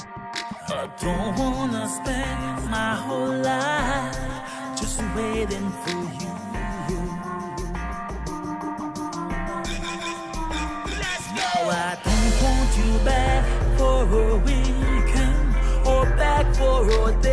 I don't wanna spend my whole life just waiting for you. Now I don't want you back for a weekend or back for a day.